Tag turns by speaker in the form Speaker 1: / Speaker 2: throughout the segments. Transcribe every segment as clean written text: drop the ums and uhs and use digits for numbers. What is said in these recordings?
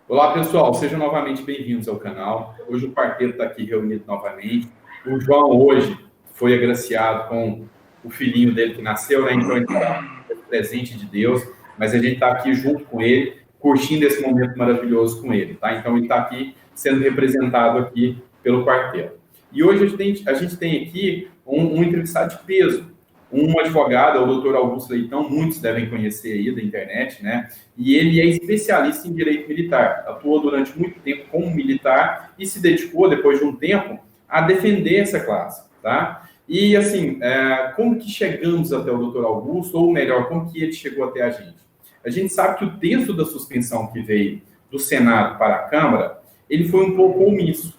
Speaker 1: Olá, pessoal, sejam novamente bem-vindos ao canal. Hoje o quarteto está aqui reunido novamente. O João hoje foi agraciado com o filhinho dele que nasceu, né? Então ele está presente de Deus, mas a gente está aqui junto com ele, curtindo esse momento maravilhoso com ele, tá? Então ele está aqui sendo representado aqui pelo quarteto. E hoje a gente tem aqui um entrevistado de peso, um advogado, o doutor Augusto Leitão, muitos devem conhecer aí da internet, né? E ele é especialista em direito militar. Atuou durante muito tempo como militar e se dedicou, depois de um tempo, a defender essa classe, tá? E, assim, como que chegamos até o doutor Augusto, ou melhor, como que ele chegou até a gente? A gente sabe que o texto da suspensão que veio do Senado para a Câmara, ele foi um pouco omisso.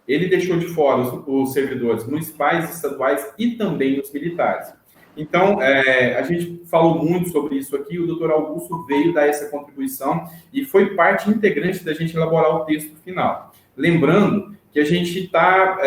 Speaker 1: Ele deixou de fora os servidores municipais, estaduais e também os militares. Então, a gente falou muito sobre isso aqui, o doutor Augusto veio dar essa contribuição e foi parte integrante da gente elaborar o texto final. Lembrando que a gente está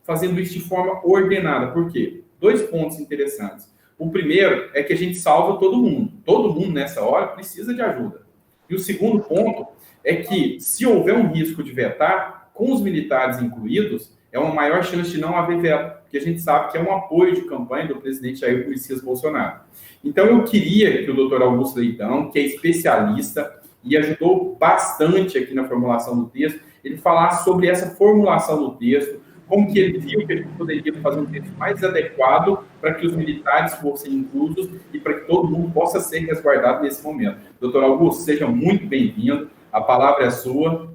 Speaker 1: fazendo isso de forma ordenada. Por quê? Dois pontos interessantes. O primeiro é que a gente salva todo mundo. Todo mundo, nessa hora, precisa de ajuda. E o segundo ponto é que, se houver um risco de vetar, com os militares incluídos, é uma maior chance de não haver veto, porque a gente sabe que é um apoio de campanha do presidente Jair Messias Bolsonaro. Então, eu queria que o doutor Augusto Leitão, que é especialista e ajudou bastante aqui na formulação do texto, ele falasse sobre essa formulação do texto, como que ele viu que a gente poderia fazer um texto mais adequado para que os militares fossem inclusos e para que todo mundo possa ser resguardado nesse momento. Doutor Augusto, seja muito bem-vindo, a palavra é sua.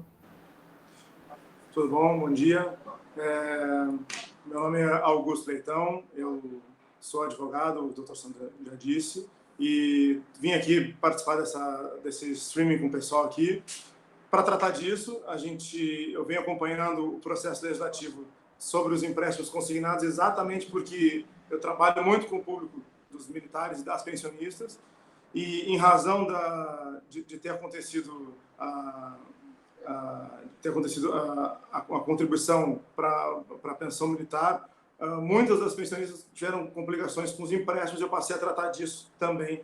Speaker 2: Tudo bom? Bom dia. Meu nome é Augusto Leitão, eu sou advogado, o doutor Sandra já disse, e vim aqui participar desse streaming com o pessoal aqui. Para tratar disso, eu venho acompanhando o processo legislativo sobre os empréstimos consignados exatamente porque eu trabalho muito com o público dos militares e das pensionistas, e em razão de ter acontecido a contribuição para a pensão militar, muitas das pensionistas tiveram complicações com os empréstimos, eu passei a tratar disso também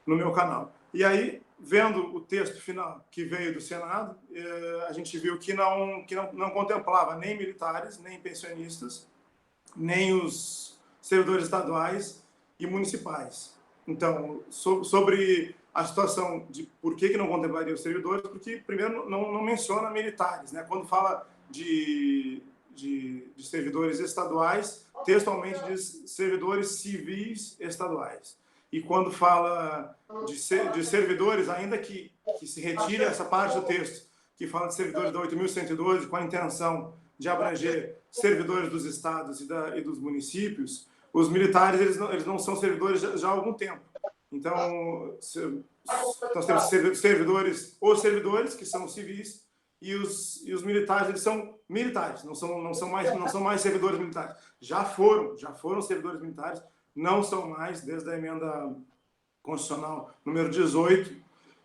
Speaker 2: no meu canal. E aí, vendo o texto final que veio do Senado, a gente viu que não contemplava nem militares, nem pensionistas, nem os servidores estaduais e municipais. Então, sobre a situação de por que não contemplaria os servidores, porque, primeiro, não menciona militares, né? Quando fala de servidores estaduais, textualmente diz servidores civis estaduais. E quando fala de servidores, ainda que se retire essa parte do texto, que fala de servidores da 8.112, com a intenção de abranger servidores dos estados e dos municípios, os militares eles não são servidores já há algum tempo. Então, nós temos servidores, os servidores, que são civis, e os militares, eles são militares, não são mais servidores militares. Já foram servidores militares, não são mais, desde a emenda constitucional número 18.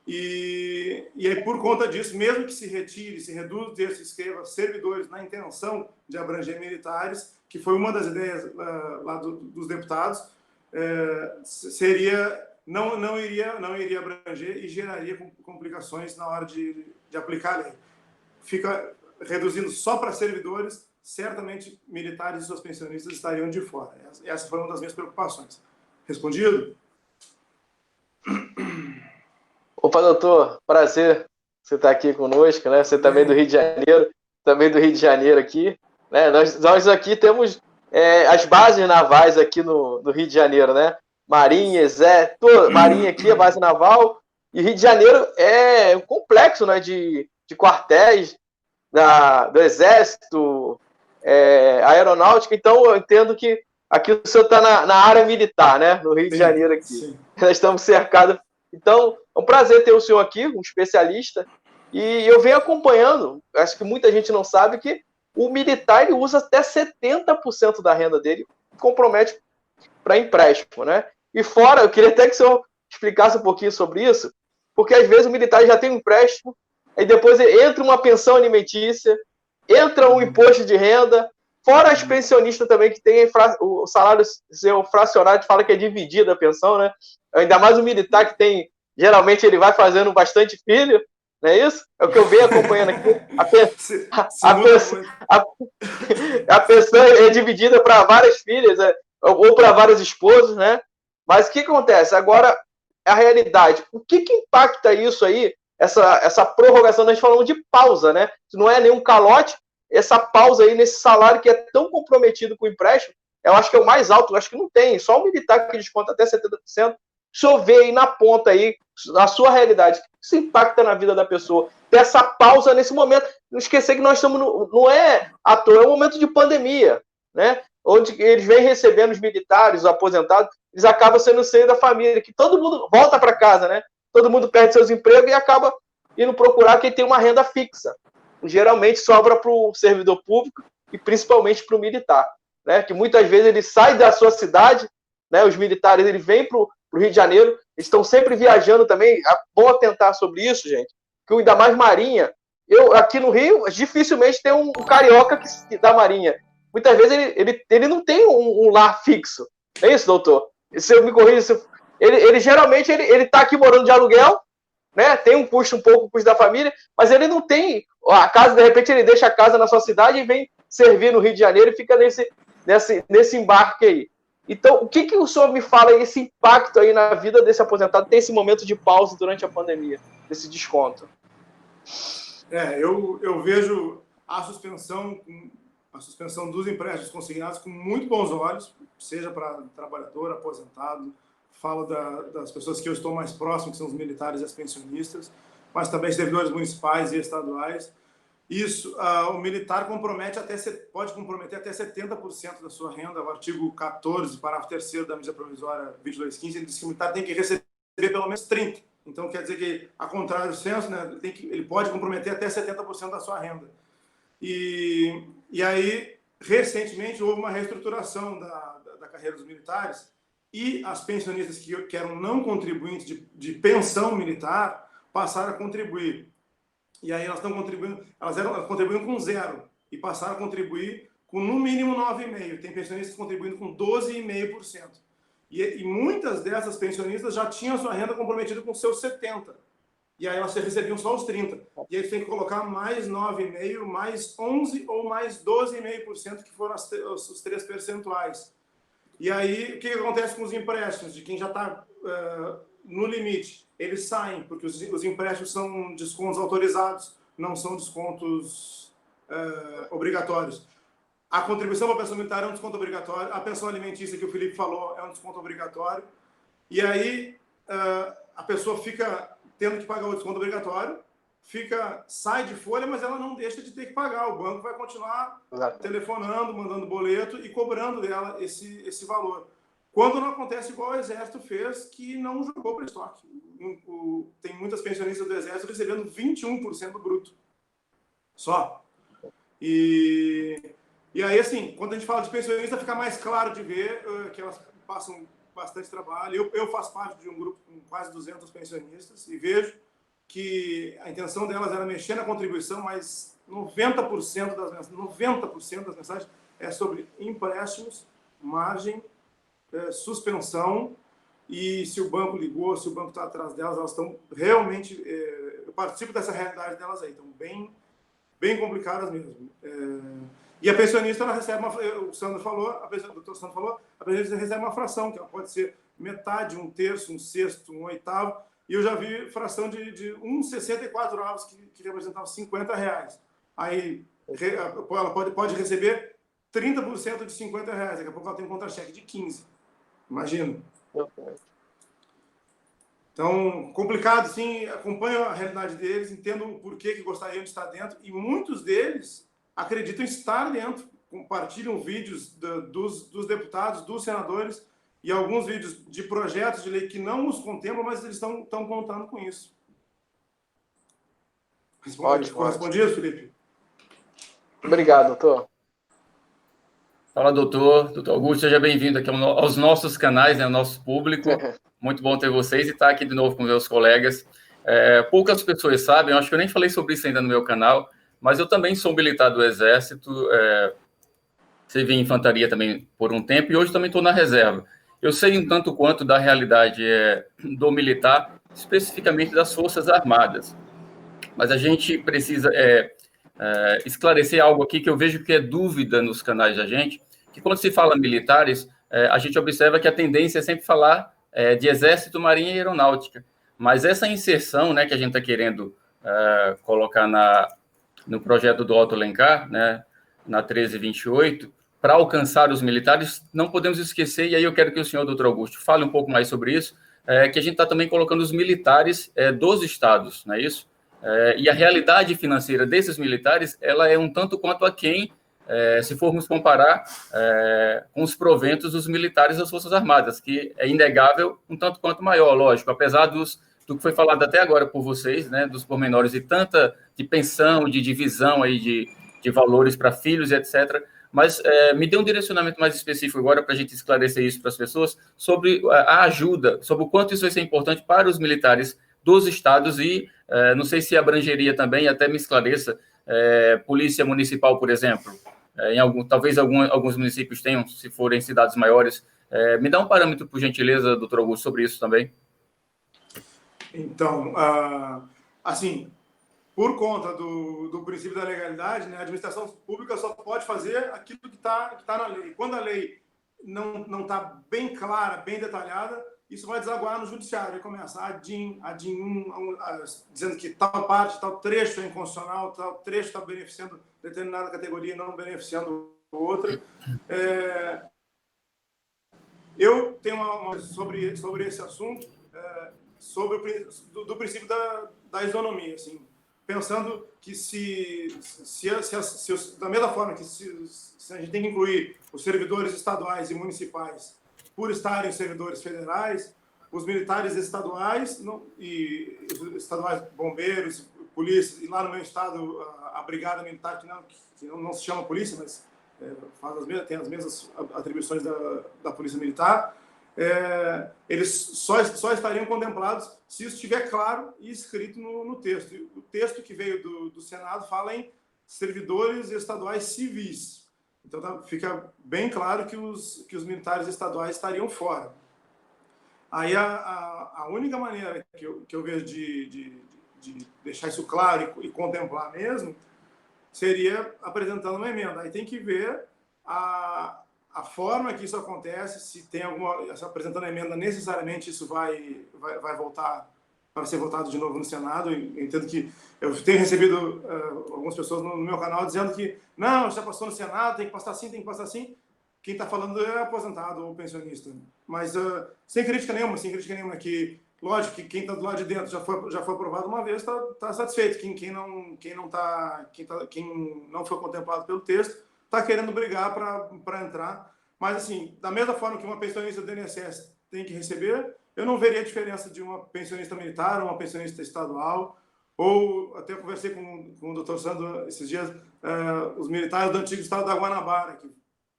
Speaker 2: E aí, por conta disso, mesmo que se retire, se reduza o texto e escreva servidores na intenção de abranger militares, que foi uma das ideias lá dos deputados, não iria abranger e geraria complicações na hora de aplicar a lei. Fica reduzindo só para servidores, certamente militares e suas pensionistas estariam de fora. Essa foi uma das minhas preocupações. Respondido?
Speaker 3: Opa, doutor, prazer você estar aqui conosco, né? Você também do Rio de Janeiro, aqui, né? Nós aqui temos as bases navais aqui no Rio de Janeiro, né? Marinha, Exército, Marinha aqui, a base naval, e Rio de Janeiro é um complexo, né, de quartéis do Exército, aeronáutica, então eu entendo que aqui o senhor está na área militar, né? No Rio de Janeiro aqui. Sim. Nós estamos cercados. Então, é um prazer ter o senhor aqui, um especialista, e eu venho acompanhando, acho que muita gente não sabe que o militar ele usa até 70% da renda dele, compromete para empréstimo, né? E fora, eu queria até que o senhor explicasse um pouquinho sobre isso, porque às vezes o militar já tem um empréstimo, aí depois entra uma pensão alimentícia, entra um imposto de renda, fora as pensionistas também, que tem o salário seu fracionado, fala que é dividida a pensão, né? Ainda mais o militar que tem, geralmente ele vai fazendo bastante filho, não é isso? É o que eu venho acompanhando aqui. A pessoa é dividida para várias filhas, ou para vários esposos, né? Mas o que acontece? Agora, a realidade. O que impacta isso aí, essa prorrogação? Nós falamos de pausa, né? Não é nenhum calote, essa pausa aí nesse salário que é tão comprometido com o empréstimo, eu acho que é o mais alto, eu acho que não tem, só o militar que desconta até 70%. O senhor vê aí na ponta aí, na sua realidade, isso impacta na vida da pessoa, dessa pausa nesse momento. Não esquecer que nós estamos, não é à toa, é um momento de pandemia, né? Onde eles vêm recebendo os militares, os aposentados, eles acabam sendo o seio da família, que todo mundo volta para casa, né? Todo mundo perde seus empregos e acaba indo procurar quem tem uma renda fixa. Geralmente sobra para o servidor público e principalmente para o militar, né? Que muitas vezes ele sai da sua cidade, né? Os militares eles vêm para o Rio de Janeiro, eles estão sempre viajando também. É bom atentar sobre isso, gente, que ainda mais Marinha. Eu, aqui no Rio, dificilmente tem um carioca da Marinha. Muitas vezes ele não tem um lar fixo. Não é isso, doutor? Se eu me corrija, ele geralmente ele está aqui morando de aluguel, né? Tem um pouco o custo da família, mas ele não tem a casa, de repente ele deixa a casa na sua cidade e vem servir no Rio de Janeiro e fica nesse embarque aí. Então, o que o senhor me fala aí, esse impacto aí na vida desse aposentado, tem esse momento de pausa durante a pandemia, desse desconto?
Speaker 2: Eu vejo a suspensão dos empréstimos consignados com muito bons olhos, seja para trabalhador, aposentado, falo das pessoas que eu estou mais próximo, que são os militares e as pensionistas, mas também servidores municipais e estaduais. Isso, o militar pode comprometer até 70% da sua renda. O artigo 14, parágrafo 3º da medida provisória 2215, ele diz que o militar tem que receber pelo menos 30%. Então, quer dizer que, a contrário do censo, né, ele pode comprometer até 70% da sua renda. E aí, recentemente, houve uma reestruturação da carreira dos militares e as pensionistas que eram não contribuintes de pensão militar passaram a contribuir. E aí elas estão contribuindo, elas contribuíam com 0 e passaram a contribuir com no mínimo 9,5%. Tem pensionistas contribuindo com 12,5%. E muitas dessas pensionistas já tinham sua renda comprometida com seus 70%. E aí elas recebiam só os 30%. E aí tem que colocar mais 9,5%, mais 11% ou mais 12,5%, que foram os 3 percentuais. E aí, o que acontece com os empréstimos de quem já está no limite? Eles saem, porque os empréstimos são descontos autorizados, não são descontos obrigatórios. A contribuição para a pensão militar é um desconto obrigatório, a pensão alimentícia que o Felipe falou é um desconto obrigatório, e aí a pessoa fica tendo que pagar o desconto obrigatório, sai de folha, mas ela não deixa de ter que pagar. O banco vai continuar telefonando, mandando boleto e cobrando dela esse valor. Quando não acontece igual o Exército fez, que não jogou para estoque. Tem muitas pensionistas do Exército recebendo 21% do bruto. Só. E aí, assim, quando a gente fala de pensionista, fica mais claro de ver que elas passam bastante trabalho. Eu faço parte de um grupo com quase 200 pensionistas e vejo que a intenção delas era mexer na contribuição, mas 90% das mensagens é sobre empréstimos, margem, suspensão, e se o banco ligou, se o banco está atrás delas, elas estão realmente... eu participo dessa realidade delas aí, estão bem complicadas mesmo. E a pensionista, ela recebe o doutor Sandro falou, a pensionista recebe uma fração, que ela pode ser metade, 1/3, 1/6, 1/8, e eu já vi fração de 1,64 avos, que representavam R$50. Aí ela pode receber 30% de R$50, daqui a pouco ela tem um contra-cheque de 15. Imagina. Então, complicado, sim. Acompanho a realidade deles, entendo o porquê que gostariam de estar dentro, e muitos deles acreditam estar dentro, compartilham vídeos dos deputados, dos senadores, e alguns vídeos de projetos de lei que não os contemplam, mas eles estão contando com isso. Respondi isso, Felipe?
Speaker 3: Obrigado, doutor.
Speaker 4: Fala, doutor Augusto, seja bem-vindo aqui aos nossos canais, né, ao nosso público. Muito bom ter vocês e estar aqui de novo com meus colegas. Poucas pessoas sabem, eu acho que eu nem falei sobre isso ainda no meu canal, mas eu também sou militar do Exército, servi em infantaria também por um tempo e hoje também estou na reserva. Eu sei um tanto quanto da realidade do militar, especificamente das Forças Armadas. mas a gente precisa esclarecer algo aqui que eu vejo que é dúvida nos canais da gente, que quando se fala militares, a gente observa que a tendência é sempre falar de Exército, Marinha e Aeronáutica, mas essa inserção, né, que a gente está querendo colocar no projeto do Otto Alencar, né, na 1328, para alcançar os militares, não podemos esquecer, e aí eu quero que o senhor, doutor Augusto, fale um pouco mais sobre isso, que a gente está também colocando os militares dos estados, não é isso? E a realidade financeira desses militares, ela é um tanto quanto aquém, se formos comparar com os proventos dos militares das Forças Armadas, que é inegável um tanto quanto maior, lógico, apesar do que foi falado até agora por vocês, né, dos pormenores e tanta de pensão, de divisão aí de valores para filhos e etc., mas me dê um direcionamento mais específico agora para a gente esclarecer isso para as pessoas, sobre a ajuda, sobre o quanto isso vai ser importante para os militares dos estados e não sei se abrangeria também, até me esclareça, polícia municipal, por exemplo, talvez alguns municípios tenham, se forem cidades maiores. Me dá um parâmetro, por gentileza, doutor Augusto, sobre isso também.
Speaker 2: Então, assim, por conta do princípio da legalidade, né, a administração pública só pode fazer aquilo que tá na lei. Quando a lei não está bem clara, bem detalhada, isso vai desaguar no judiciário. Vai começar a DIN 1, dizendo que tal parte, tal trecho é inconstitucional, tal trecho está beneficiando determinada categoria e não beneficiando outra. Eu tenho uma sobre esse assunto, do princípio da isonomia, assim, pensando que da mesma forma que se a gente tem que incluir os servidores estaduais e municipais por estarem servidores federais, os militares estaduais estaduais, bombeiros, polícia, e lá no meu estado a brigada militar, que não se chama polícia, mas tem as mesmas atribuições da polícia militar, eles só estariam contemplados se isso estiver claro e escrito no texto. O texto que veio do Senado fala em servidores estaduais civis. Então fica bem claro que os militares estaduais estariam fora. Aí a única maneira que eu vejo de deixar isso claro e contemplar mesmo seria apresentando uma emenda. Aí tem que ver a forma que isso acontece, se tem apresentando a emenda, necessariamente isso vai voltar para ser votado de novo no Senado. Eu entendo que eu tenho recebido algumas pessoas no meu canal dizendo que não, já passou no Senado, tem que passar assim, tem que passar assim. Quem está falando é aposentado ou pensionista. Mas sem crítica nenhuma, que lógico que quem está do lado de dentro já foi aprovado uma vez, está satisfeito. Quem não foi contemplado pelo texto está querendo brigar para entrar. Mas, assim, da mesma forma que uma pensionista do INSS tem que receber, eu não veria a diferença de uma pensionista militar ou uma pensionista estadual. Ou até conversei com o doutor Sandro esses dias, os militares do antigo estado da Guanabara, que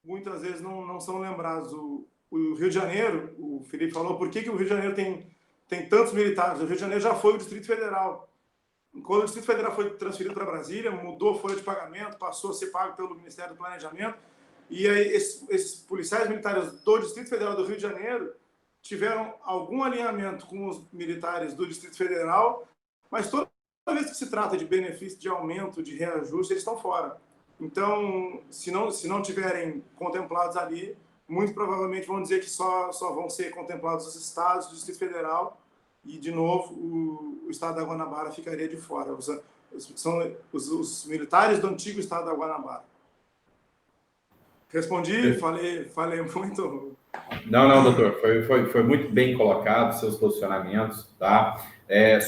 Speaker 2: muitas vezes não são lembrados. O Rio de Janeiro, o Felipe falou, por que o Rio de Janeiro tem tantos militares? O Rio de Janeiro já foi o Distrito Federal. Quando o Distrito Federal foi transferido para Brasília, mudou a folha de pagamento, passou a ser pago pelo Ministério do Planejamento, e aí esses policiais militares do Distrito Federal do Rio de Janeiro tiveram algum alinhamento com os militares do Distrito Federal, mas toda vez que se trata de benefício, de aumento, de reajuste, eles estão fora. Então, se não tiverem contemplados ali, muito provavelmente vão dizer que só vão ser contemplados os estados do Distrito Federal e, de novo, o estado da Guanabara ficaria de fora. São os militares do antigo estado da Guanabara. Respondi, falei muito.
Speaker 1: Não, doutor, foi muito bem colocado seus posicionamentos, tá?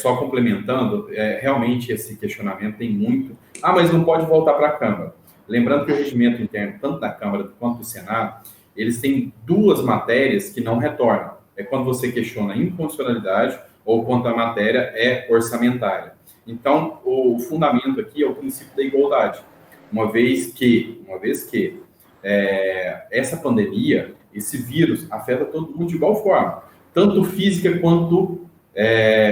Speaker 1: Só complementando, realmente esse questionamento tem muito. Mas não pode voltar para a Câmara. Lembrando que o regimento interno, tanto da Câmara quanto do Senado, eles têm duas matérias que não retornam. É quando você questiona a inconstitucionalidade ou quando a matéria é orçamentária. Então, o fundamento aqui é o princípio da igualdade. Uma vez que essa pandemia, esse vírus, afeta todo mundo de igual forma, tanto física quanto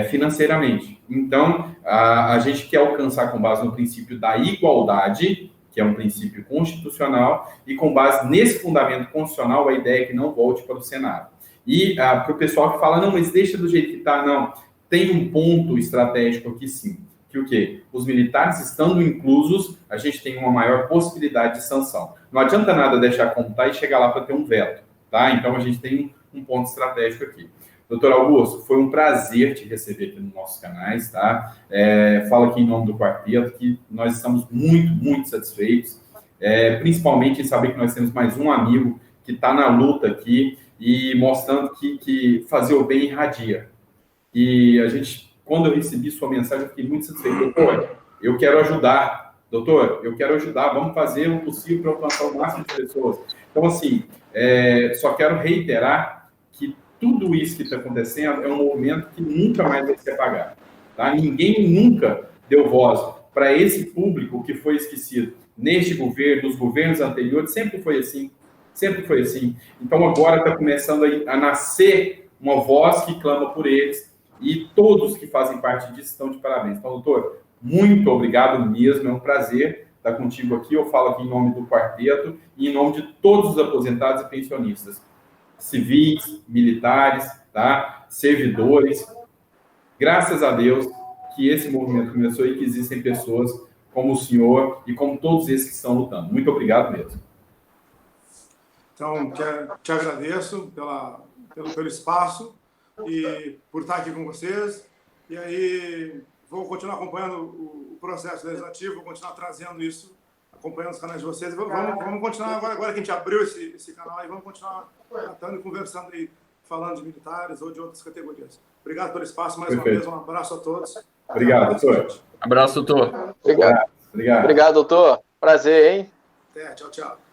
Speaker 1: financeiramente. Então, a gente quer alcançar com base no princípio da igualdade, que é um princípio constitucional, e com base nesse fundamento constitucional, a ideia é que não volte para o Senado. E para o pessoal que fala, não, mas deixa do jeito que está, não. Tem um ponto estratégico aqui, sim. que o quê? Os militares estando inclusos, a gente tem uma maior possibilidade de sanção. Não adianta nada deixar como está e chegar lá para ter um veto, tá? Então, a gente tem um ponto estratégico aqui. Doutor Augusto, foi um prazer te receber aqui nos nossos canais, tá? Falo aqui em nome do quarteto que nós estamos muito, muito satisfeitos, principalmente em saber que nós temos mais um amigo que está na luta aqui e mostrando que fazer o bem irradia. E a gente, quando eu recebi sua mensagem, eu fiquei muito satisfeito. Doutor, eu quero ajudar. Doutor, eu quero ajudar. Vamos fazer o possível para alcançar o máximo de pessoas. Então, assim, só quero reiterar que tudo isso que está acontecendo é um movimento que nunca mais vai ser apagado. Tá? Ninguém nunca deu voz para esse público que foi esquecido. Neste governo, nos governos anteriores, sempre foi assim. Sempre foi assim. Então, agora está começando a nascer uma voz que clama por eles. E todos que fazem parte disso estão de parabéns. Então, doutor, muito obrigado mesmo. É um prazer estar contigo aqui. Eu falo aqui em nome do quarteto e em nome de todos os aposentados e pensionistas. Civis, militares, tá? Servidores. Graças a Deus que esse movimento começou e que existem pessoas como o senhor e como todos esses que estão lutando. Muito obrigado mesmo.
Speaker 2: Então, te agradeço pelo espaço e por estar aqui com vocês. E aí, vou continuar acompanhando o processo legislativo, vou continuar trazendo isso, acompanhando os canais de vocês. Vamos continuar, agora que a gente abriu esse canal, aí vamos continuar tratando e conversando aí, falando de militares ou de outras categorias. Obrigado pelo espaço, mais
Speaker 1: Perfeito.
Speaker 2: uma vez, um abraço a todos.
Speaker 1: Obrigado, doutor.
Speaker 4: Abraço, doutor.
Speaker 3: Obrigado.
Speaker 1: Obrigado.
Speaker 3: Obrigado, doutor. Prazer, hein?
Speaker 2: Até, tchau, tchau.